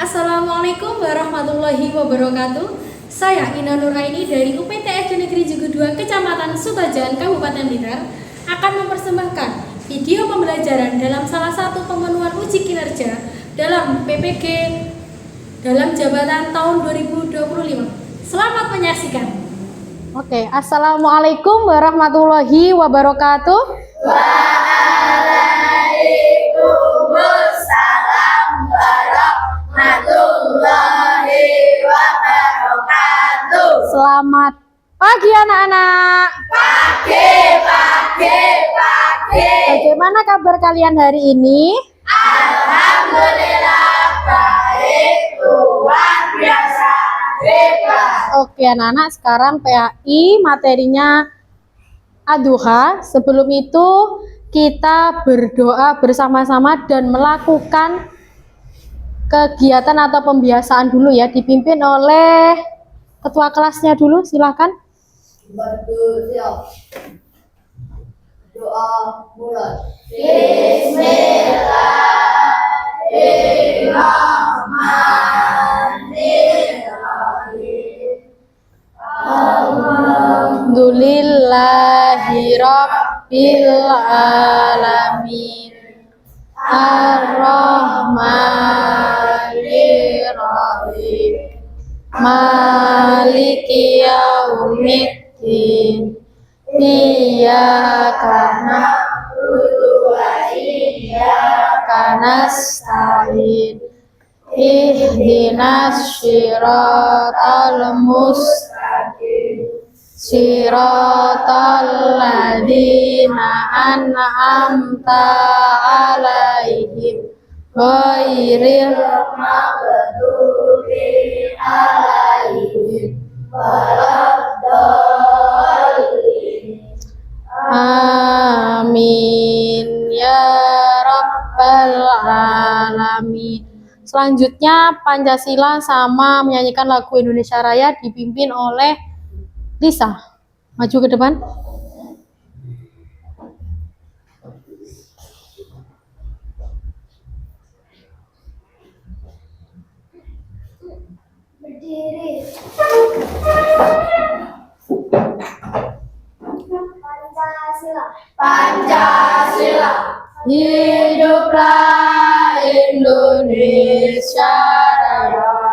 Assalamualaikum warahmatullahi wabarakatuh. Saya Ina Nuraini dari UPTSD Negeri Jugu 2 Kecamatan Sutajan, Kabupaten Blitar akan mempersembahkan video pembelajaran dalam salah satu pemenuhan uji kinerja dalam PPG dalam jabatan tahun 2025. Selamat menyaksikan. Oke, Assalamualaikum warahmatullahi wabarakatuh. Waalaikumsalam warahmatullahi wabarakatuh. Selamat pagi anak-anak. Pagi. Bagaimana kabar kalian hari ini? Alhamdulillah baik, luar biasa hebat. Oke anak-anak, sekarang PAI materinya Ad-Duha. Sebelum itu kita berdoa bersama-sama dan melakukan kegiatan atau pembiasaan dulu ya, dipimpin oleh ketua kelasnya dulu, silakan. Berdoa. Doa mulai. Alhamdulillahirabbil alamin. Ar-Rahmanir-Rahim. Maliki yaumiddin. Iyyaka na'budu wa iyyaka nasta'in. Ihdinas shiratal mustaqim. Shiratal ladzina an'amta 'alaihim ghairil Maghdubi alaihim waladdallin. Amin ya rabbal alamin. Selanjutnya Pancasila sama menyanyikan lagu Indonesia Raya dipimpin oleh Lisa. Maju ke depan. Berdiri. Pancasila. Hiduplah Indonesia Raya.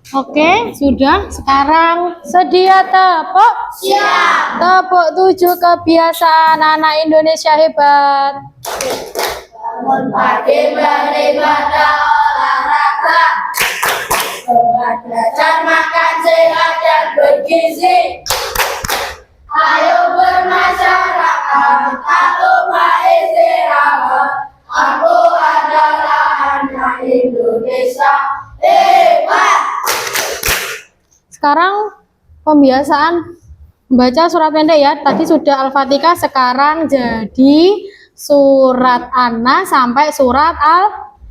Oke, sudah. Sekarang sedia tepuk. Siap. Tepuk 7 kebiasaan anak Indonesia hebat. Bangun pagi beribadah olahraga. Sholat, belajar, makan sehat dan bergizi. Ayo bermasyarakat, tak lupa istirahat. Aku adalah anak Indonesia hebat. Sekarang pembiasaan membaca surat pendek ya. Tadi sudah Al-Fatihah, sekarang jadi surat An-Nas sampai surat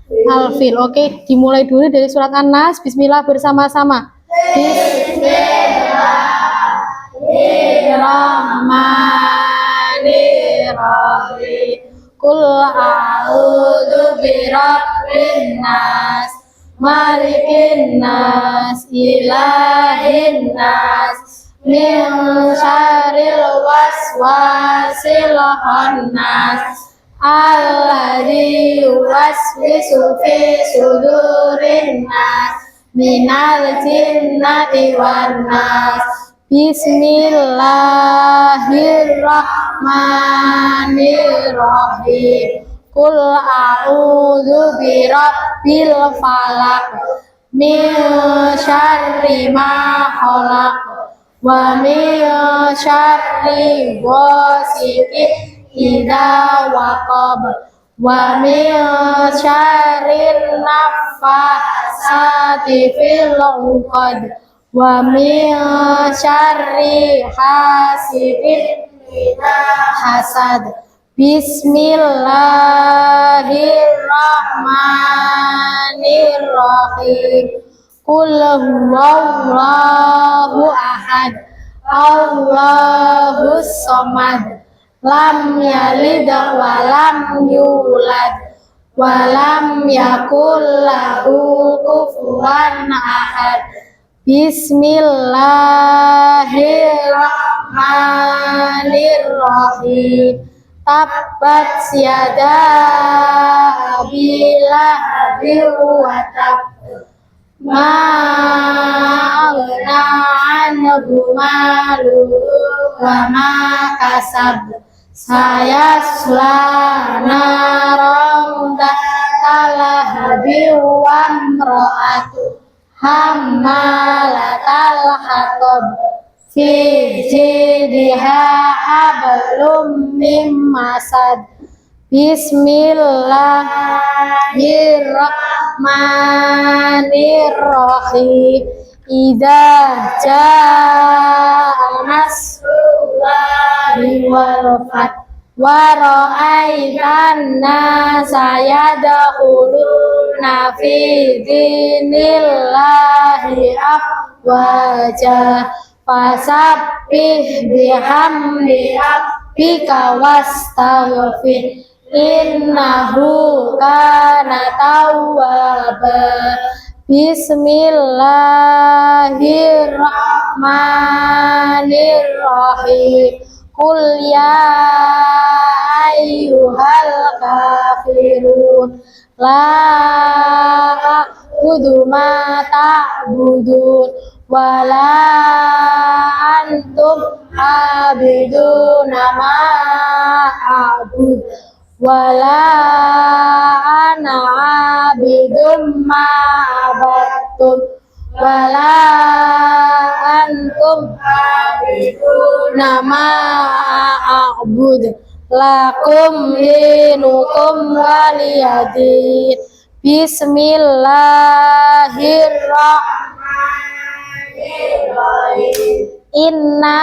Al-Fil. Oke, dimulai dulu dari surat An-Nas. Bismillah bersama-sama. Bismillahirrahmanirrahim. Qul a'udzu birabbin nas, malikin nas, ilahin nas, min syarril waswasil khannas, alladzi yuwaswisu fi sudurin nas, minal jinnati wan nas. Bismillahirrahmanirrahim. Qul a'udzu birabbil falaq, min syarri ma khalaq, wa min syarri ghasiqin idza waqab, wa min syarri naffasati fil 'uqad, wa min syarri hasidin idza hasad. Bismillahirrahmanirrahim. Qul huwallahu ahad, Allahus samad, lam yalid wa lam yulad wa lam yakul lahu kufuwan ahad. Bismillahirrahmanirrahim. Tabbat yada abi lahabin wa tab, ma aghna anhu maluhu wa ma kasab, sayasla naran dzata lahabin wa imra'atuhu hammalatal hatab, fi jidha hablum mim masad. Bismillahirrahmanirrahim. Idza jaa nasrullahi wal fath wa ra'aitan nasa yadkhuluna fi dinillahi afwaja fasabbih bihamdi rabbika wastaghfir innahu kana tawwaba. Bismillahirrahmanirrahim. Qul ya ayyuhal kafirun la a'budu ma ta'budun wa la antum abiduna ma a'bud wa la ana abidum ma abattum wa la antum abiduna ma a'bud lakum dinukum waliyadin. Bismillahirrahmanirrahim. Inna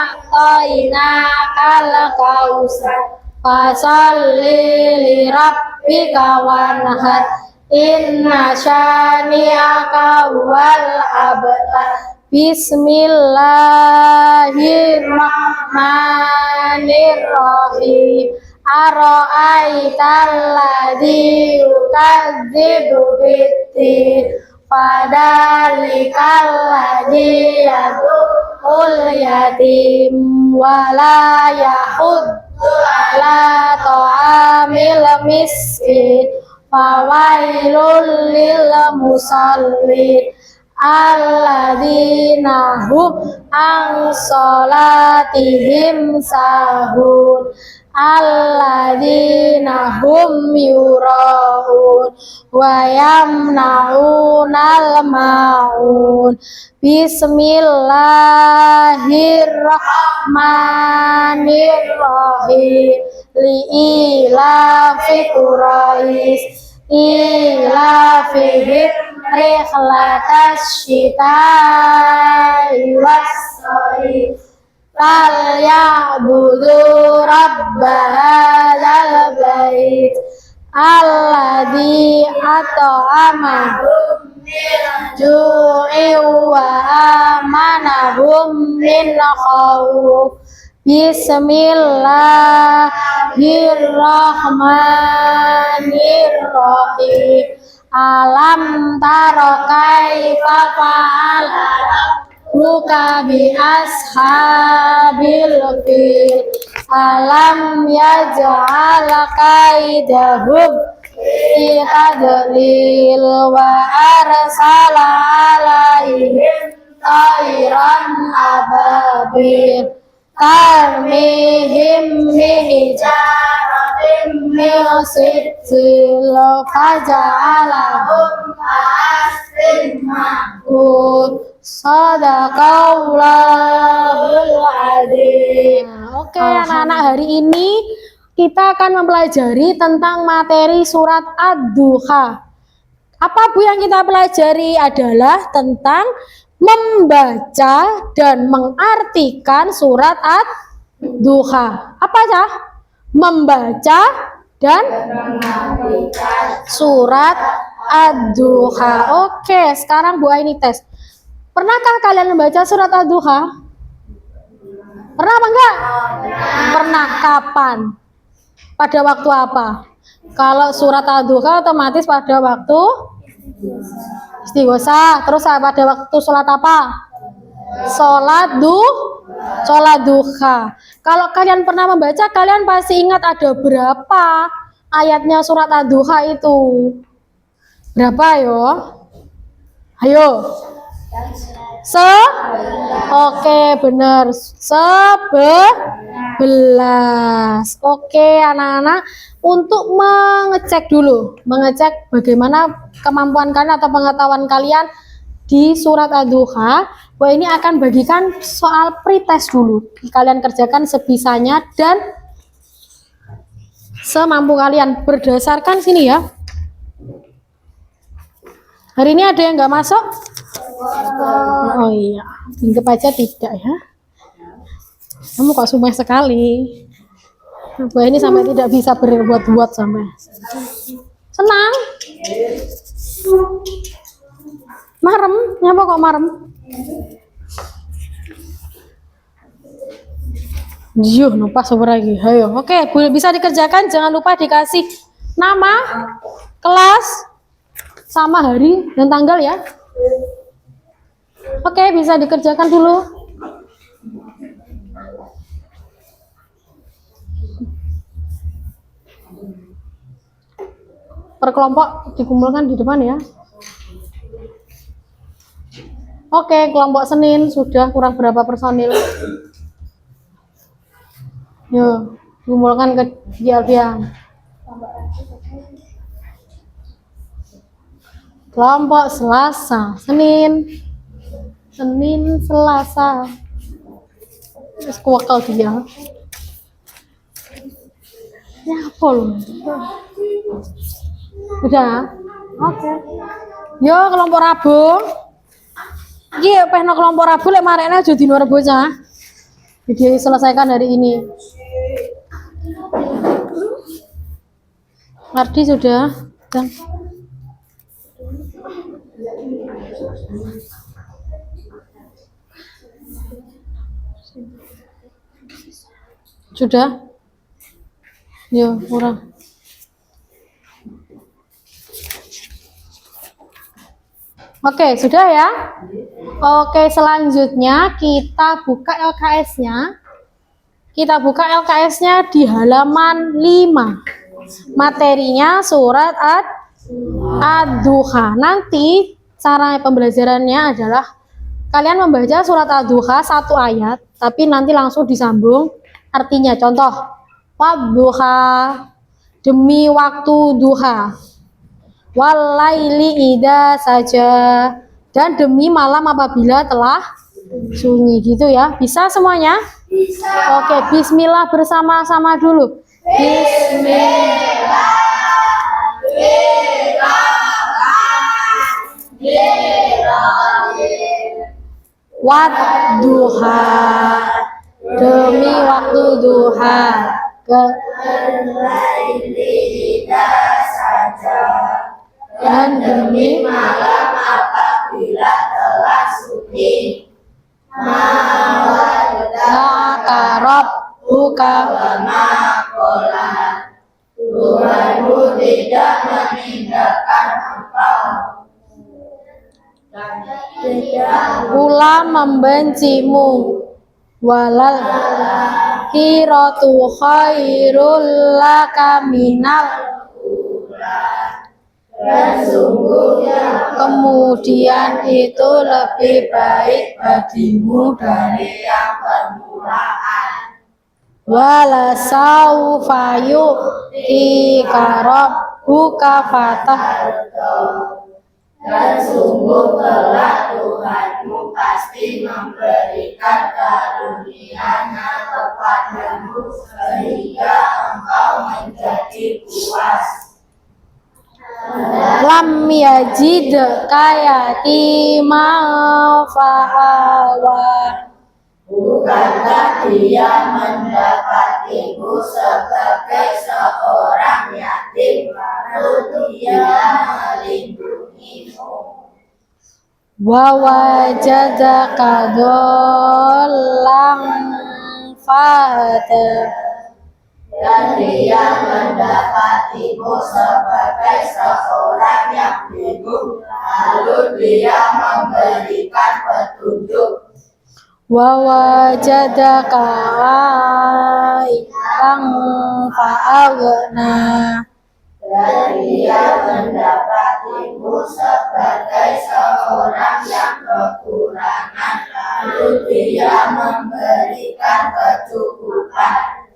a'tainakal kautsar fasalli li rabbika wanhar inna syani'aka wal abtar. Bismillahirrahmanirrahim. Ara'aital ladzi yukadzibu biddin fadzalikal ladzi yad'ul yatim wa la yahuddu ala ta'amil miskin fawailul lil musallin alladzina hum an sholatihim sahun alladzina hum yura'un wa yamna'unal ma'un. Bismillahirrahmanirrahim. Li'ilafi Quraisy ilafihim rihlatas syita'i was-shayf falyabudu rabba hadzal bait alladzi at'amahum min ju'in wa amanahum min khauf. Bismillahirrahmanirrahim. Alam tara kaifa fa'ala rabbuka bi ashabil fil alam yaj'al kaidahum fi tadlil wa arsala alaihim tayran ababil tarmihim bihijaratin min sijil faja'alahum ka'asfin ma'kul. Shadaqallahul adzim. Oke, anak-anak, hari ini kita akan mempelajari tentang materi surat Ad-Duha. Apa Bu yang kita pelajari adalah tentang membaca dan mengartikan surat Ad-Duha. Apa ya? Membaca dan mengartikan surat Ad-Duha. Oke, sekarang Bu Aini tes. Pernahkah kalian membaca surat Ad-Duha? Pernah apa enggak? Pernah. Kapan? Pada waktu apa? Kalau surat Ad-Duha otomatis pada waktu istighosa. Terus pada waktu sholat apa? Sholat duha. Kalau kalian pernah membaca, kalian pasti ingat ada berapa ayatnya surat Ad-Duha itu. Berapa yo? Ayo. Oke, benar. 11. Oke, anak-anak, untuk mengecek bagaimana kemampuan kalian atau pengetahuan kalian di surat Ad-Duha. Bahwa ini akan bagikan soal pretest dulu. Kalian kerjakan sebisanya dan semampu kalian berdasarkan sini ya. Hari ini ada yang nggak masuk? Oh iya, anggap aja tidak ya. Kamu kok sumeh sekali. Bahwa ini sampai tidak bisa berbuat-buat sampai. Senang? Marem? Nyapa kok marem? Yuh, lupa super lagi. Ayo, oke, bisa dikerjakan. Jangan lupa dikasih nama, kelas, sama hari dan tanggal ya. Oke, bisa dikerjakan dulu. Per kelompok dikumpulkan di depan ya. Oke, kelompok Senin sudah kurang berapa personil? Yuk, dikumpulkan ke Alfian. Kelompok Selasa, Senin, Selasa. Terus kuwakal dia. Ya apa lu? Udah? Oke. Yo, kelompok Rabu. Iki pehno kelompok Rabu lek marekne aja dino Rebo cah. Video selesaikan hari ini. Ardi sudah dan sudah. Yo, kurang. Oke, sudah ya? Oke, selanjutnya kita buka LKS-nya. Kita buka LKS-nya di halaman 5. Materinya surat Ad-Duha. Nanti cara pembelajarannya adalah kalian membaca surat Ad-Duha 1 ayat, tapi nanti langsung disambung artinya. Contoh, Wadduha, demi waktu duha. Walaili idza saja, dan demi malam apabila telah sunyi gitu ya. Bisa semuanya? Bisa. Oke, bismillah bersama-sama dulu. Bismillah. Wadduha, demi waktu duha. Dan demi malam apabila telah sunyi. Mawadaka buka Makola, Tuhanmu tidak meninggalkan engkau dan tidak pula membencimu. Walal kiratu khairul laka minal, dan sungguhnya kemudian itu lebih baik bagimu dari yang permulaan. wala saufa yu'tika rabbuka fatah. Dan sungguh kelak Tuhanmu pasti memberikan karunia-Nya kepadamu sehingga engkau menjadi puas. Lam yajid kayatima fa'awa. Bukankah dia mendapatimu sebagai seorang yatim, lalu dia melindungimu. Wa wajadaka dhallan fahada. Dan dia mendapatimu sebagai seorang yang bingung, lalu dia memberikan petunjuk. Wa wajadaka ailan fa'aghna. Dan dia mendapatimu sebagai seorang yang kekurangan, lalu dia memberikan kecukupan.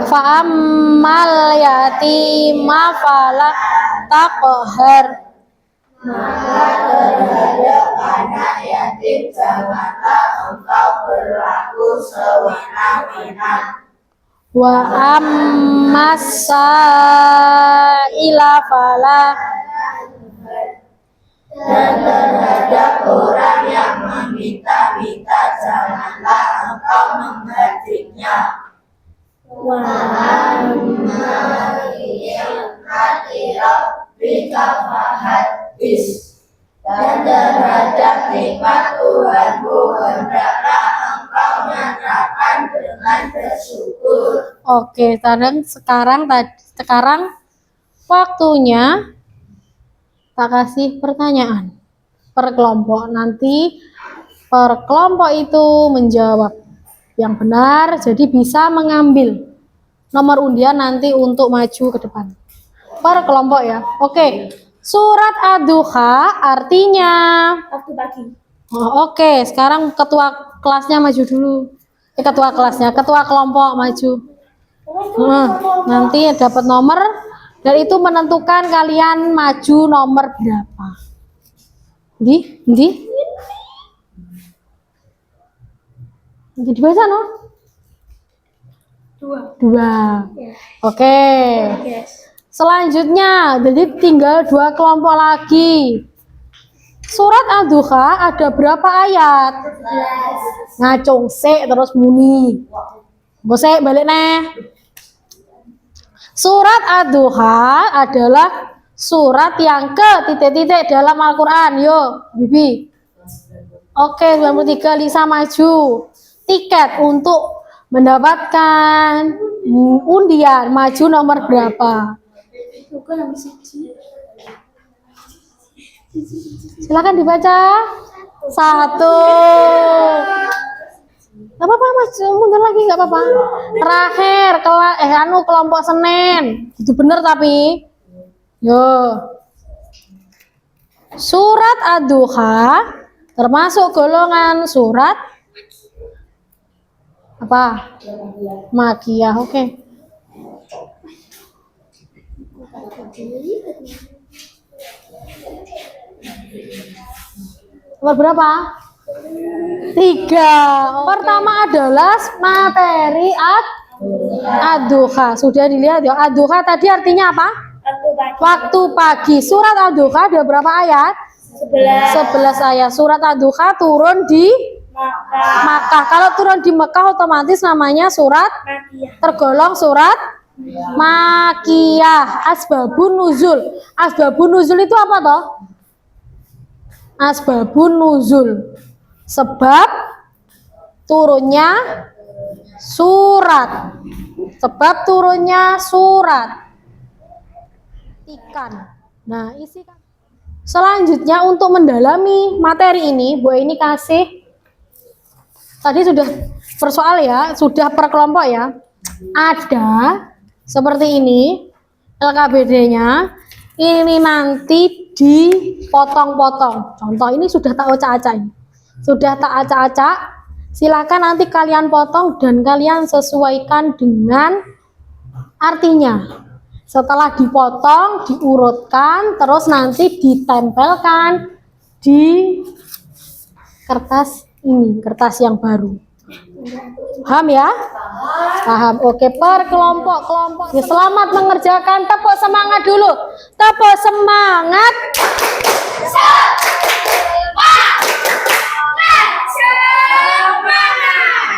Fa'ammal yatima fala taqhar. Maka terhadap anak yatim janganlah engkau berlaku sewenang-wenang. Wa ammas sa'ila fala. Dan terhadap orang yang meminta-minta janganlah engkau membandingnya. Wa amma ni'mati rabbika fahaddits. Dan terhadap nikmat Tuhanmu hendaklah engkau nyatakan dengan bersyukur. Oke, sekarang waktunya tak kasih pertanyaan per kelompok. Nanti per kelompok itu menjawab yang benar, jadi bisa mengambil nomor undian nanti untuk maju ke depan. Per kelompok ya. Oke. Surat Ad-Duha artinya Waktu pagi. oh, oke, sekarang ketua kelasnya maju dulu. Ketua kelasnya, ketua kelompok maju. Nanti dapat nomor dan itu menentukan kalian maju nomor berapa. Di dibaca no? 2. Oke. Selanjutnya, jadi tinggal 2 kelompok lagi. Surat Ad-Duha ada berapa ayat? 11. Ngacung sik terus muni. Gosek balik nih. Surat Ad-Duha adalah surat yang ke titik-titik dalam Al-Quran. Yo, Bibi. Oke, 93 Lisa maju. Tiket untuk mendapatkan undian maju nomor berapa? Silakan dibaca. 1. Gak apa-apa mas, mundur lagi gak apa-apa. Terakhir kelompok Senin. Itu bener tapi. Yo. Surat Ad-Duha termasuk golongan surat apa? Makiyah. Oke. Nomor berapa? 3. Pertama adalah materi Ad-Duha. Sudah dilihat ya. Ad-Duha tadi artinya apa? Waktu pagi. Surat Ad-Duha ada berapa ayat? 11 ayat. Surat Ad-Duha turun di Makkah. Kalau turun di Makkah otomatis namanya surat tergolong surat Makiyah. Asbabun nuzul. Asbabun nuzul itu apa toh? Asbabun nuzul. Sebab turunnya surat. Sebab turunnya surat. Ikan. Nah, isi kan. Selanjutnya untuk mendalami materi ini, Bu ini kasih tadi sudah persoal ya, sudah per kelompok ya. Ada seperti ini LKBD-nya. Ini nanti dipotong-potong. Contoh ini sudah tak acak-acak ini. Sudah tak acak-acak. Silakan nanti kalian potong dan kalian sesuaikan dengan artinya. Setelah dipotong, diurutkan, terus nanti ditempelkan di kertas ini, kertas yang baru. Paham ya? Paham. Oke, per kelompok-kelompok. Ya, selamat mengerjakan. Tepuk semangat dulu. Tepuk semangat.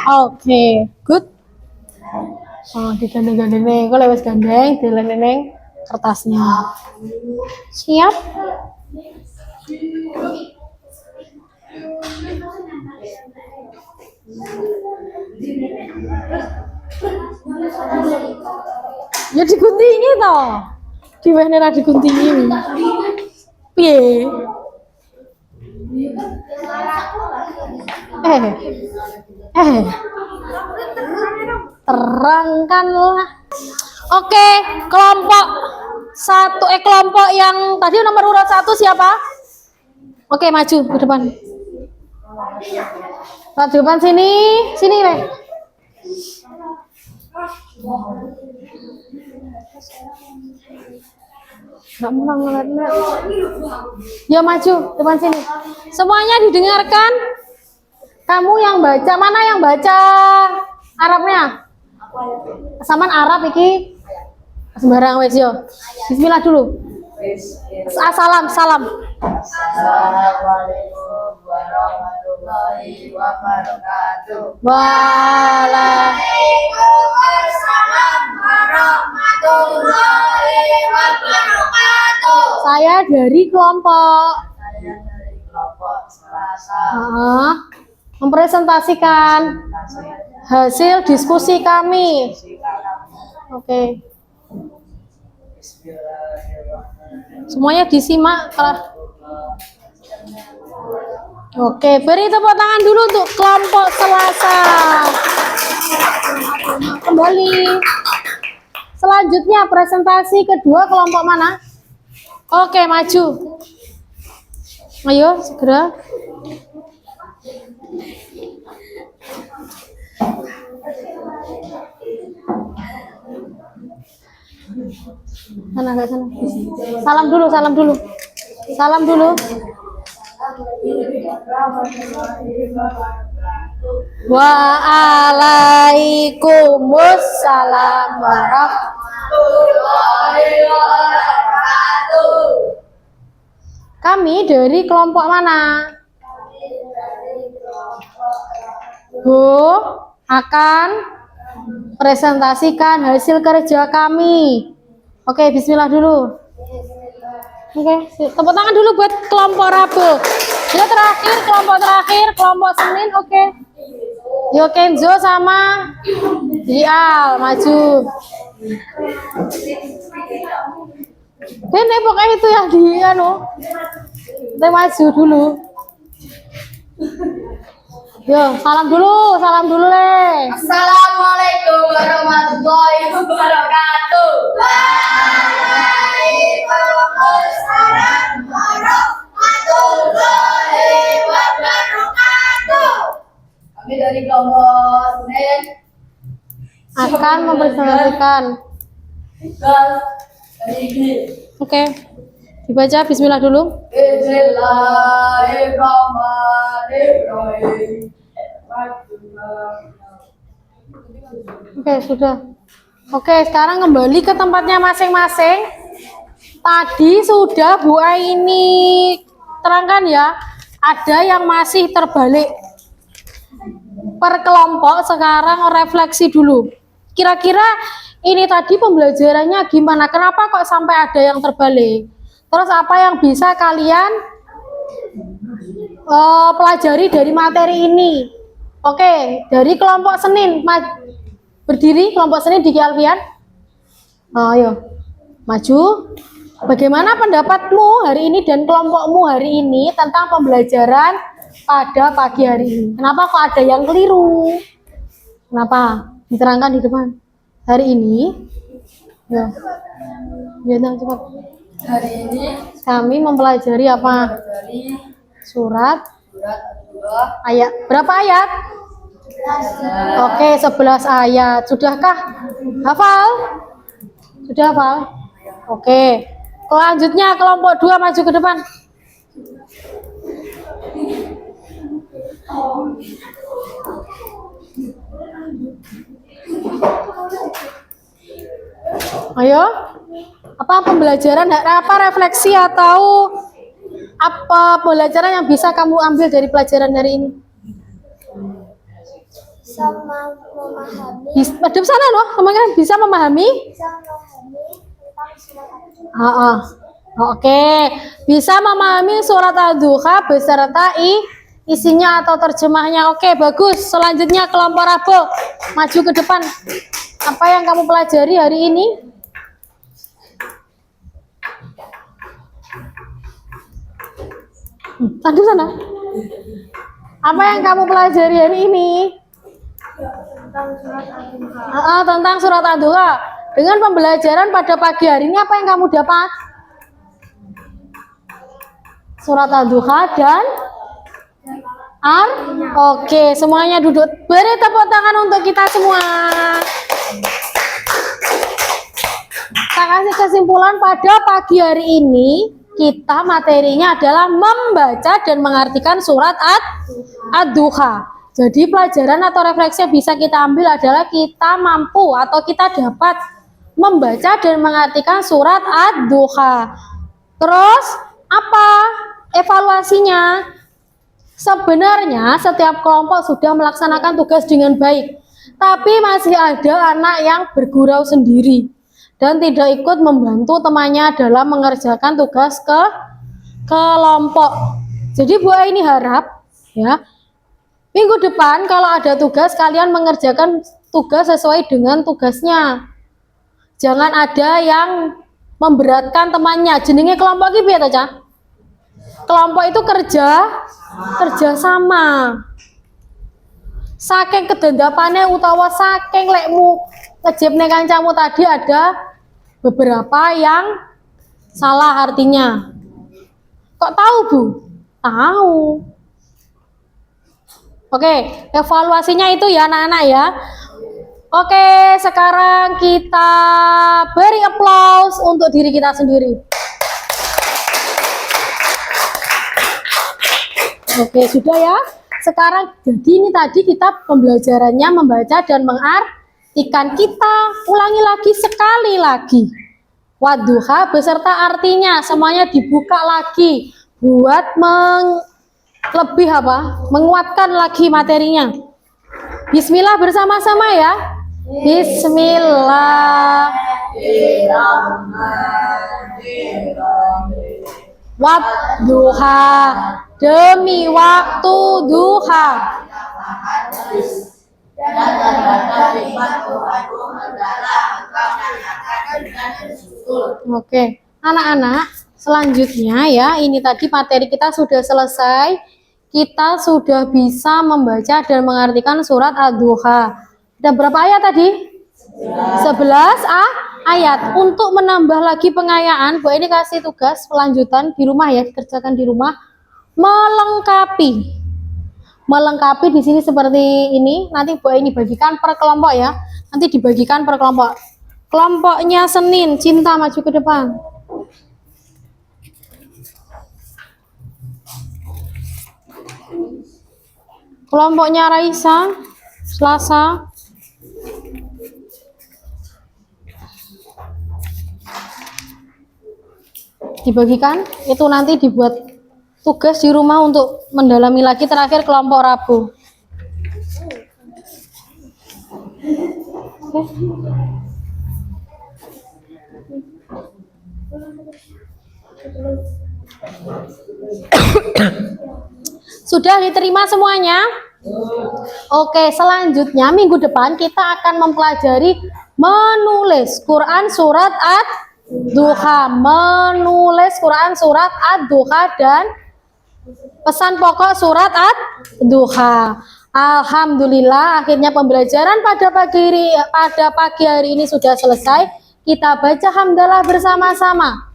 Oke, good. Oh, digandeng-gandeng nih. Kok lewat gandeng, dileng-leng kertasnya. Siap? Ya diguntingi toh. Diwehne ra diguntingi. Piye? Terangkanlah. Oke, kelompok kelompok yang tadi nomor urut 1 siapa? Oke, maju ke depan. Ke depan sini, weh. Nggak mau ngeliat. Ya maju depan sini. Semuanya didengarkan. Kamu yang baca, mana yang baca Arabnya? Saman Arab iki. Sembarang wes yo. Bismillah dulu. Salam. Assalamualaikum warahmatullahi wabarakatuh. Waalaikumsalam warahmatullahi wabarakatuh. Saya dari kelompok. Selasa. Mempresentasikan hasil diskusi kami. Oke. Semuanya disimak. Oke, beri tepuk tangan dulu untuk kelompok Selasa. Kembali. Selanjutnya presentasi kedua kelompok mana? Oke, maju. Ayo, segera. Sana. Salam dulu. Waalaikumsalam warahmatullahi wabarakatuh. Kami dari kelompok mana? Bu, akan presentasikan hasil kerja kami. Oke, bismillah dulu. Oke, tepuk tangan dulu buat kelompok Rabu. Ya terakhir, kelompok Senin, oke. Yo Kenzo sama Dial, maju. Ini pokoknya itu yang dia kita maju dulu. Yo, salam dulu le. Assalamualaikum warahmatullahi wabarakatuh. Waalaikumsalam warahmatullahi wabarakatuh. Kami dari kelompok Senin Akan mempresentasikan. Oke. Dibaca bismillah dulu. Bismillahirrahmanirrahim. Oke, sudah. Oke, sekarang kembali ke tempatnya masing-masing. Tadi sudah Bu Aini terangkan ya, ada yang masih terbalik. Per kelompok sekarang refleksi dulu. Kira-kira ini tadi pembelajarannya gimana? Kenapa kok sampai ada yang terbalik? Terus apa yang bisa kalian pelajari dari materi ini? Oke, dari kelompok Senin berdiri kelompok Senin di Alfian. Ayo, maju. Bagaimana pendapatmu hari ini dan kelompokmu hari ini tentang pembelajaran pada pagi hari ini? Kenapa kok ada yang keliru? Kenapa? Diterangkan di depan. Hari ini, ya, cepat. Hari ini Kami mempelajari apa? Surat ayat. Berapa ayat? Oke, 11 ayat. Sudahkah hafal? Sudah hafal? Oke. Selanjutnya kelompok 2 maju ke depan. Ayo. Apa pembelajaran, apa refleksi atau apa pelajaran yang bisa kamu ambil dari pelajaran hari ini? Sama memahami, Madep sana loh, teman-teman bisa memahami? tentang surat Oke, bisa memahami surat Al-Duha beserta isinya atau terjemahnya. Oke, bagus. Selanjutnya kelompok Rabu, maju ke depan. Apa yang kamu pelajari hari ini? Tadi sana. Apa yang kamu pelajari hari ini? Tentang surat Ad-Duha. Dengan pembelajaran pada pagi hari ini apa yang kamu dapat? Surat Ad-Duha dan Oke, semuanya duduk. Beri tepuk tangan untuk kita semua. Kita kasih kesimpulan pada pagi hari ini. Kita materinya adalah membaca dan mengartikan surat Ad-Duha. Jadi pelajaran atau refleksi yang bisa kita ambil adalah kita mampu atau kita dapat membaca dan mengartikan surat Ad-Duha. Terus apa evaluasinya? Sebenarnya setiap kelompok sudah melaksanakan tugas dengan baik, tapi masih ada anak yang bergurau sendiri dan tidak ikut membantu temannya dalam mengerjakan tugas ke kelompok. Jadi Bu Aini harap ya, minggu depan kalau ada tugas kalian mengerjakan tugas sesuai dengan tugasnya. Jangan ada yang memberatkan temannya. Jenenge kelompok iki piye to, Cah? Kelompok itu kerja sama. Saking kedendapannya utawa saking lekmu ngejepne kancamu tadi ada beberapa yang salah artinya. Kok tahu, Bu? Tahu. Oke, evaluasinya itu ya anak-anak ya. Oke, sekarang kita beri applause untuk diri kita sendiri. Oke, sudah ya. Sekarang jadi ini tadi kita pembelajarannya membaca dan mengartikan. Kita ulangi lagi sekali lagi. Wadduha beserta artinya semuanya dibuka lagi buat lebih menguatkan lagi materinya. Bismillah bersama-sama ya. Bismillahirrahmanirrahim. Wadduha, demi waktu duha. Oke, anak-anak, selanjutnya ya, ini tadi materi kita sudah selesai. Kita sudah bisa membaca dan mengartikan surat Ad-Duha. Ada berapa ayat tadi? 11 ayat. Untuk menambah lagi pengayaan, Bu ini kasih tugas lanjutan di rumah ya, dikerjakan di rumah. Melengkapi di sini seperti ini. Nanti Bu ini bagikan per kelompok ya. Nanti dibagikan per kelompok. Kelompoknya Senin, Cinta maju ke depan. Kelompoknya Raisa, Selasa. Dibagikan, itu nanti dibuat tugas di rumah untuk mendalami lagi. Terakhir kelompok Rabu. Sudah diterima semuanya? Oke, selanjutnya minggu depan kita akan mempelajari menulis Quran surat Ad-Duha, menulis Quran surat Ad-Duha dan pesan pokok surat Ad-Duha. Alhamdulillah, akhirnya pembelajaran pada pagi hari ini sudah selesai. Kita baca hamdalah bersama-sama.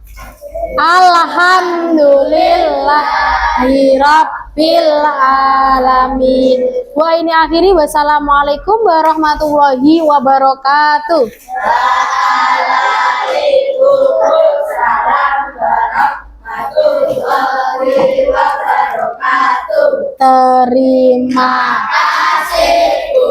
Alhamdulillahirabbil alamin. Wa ini akhiri, wassalamualaikum warahmatullahi wabarakatuh. Waalaikumsalam warahmatullahi wabarakatuh. Terima Kasih Bu.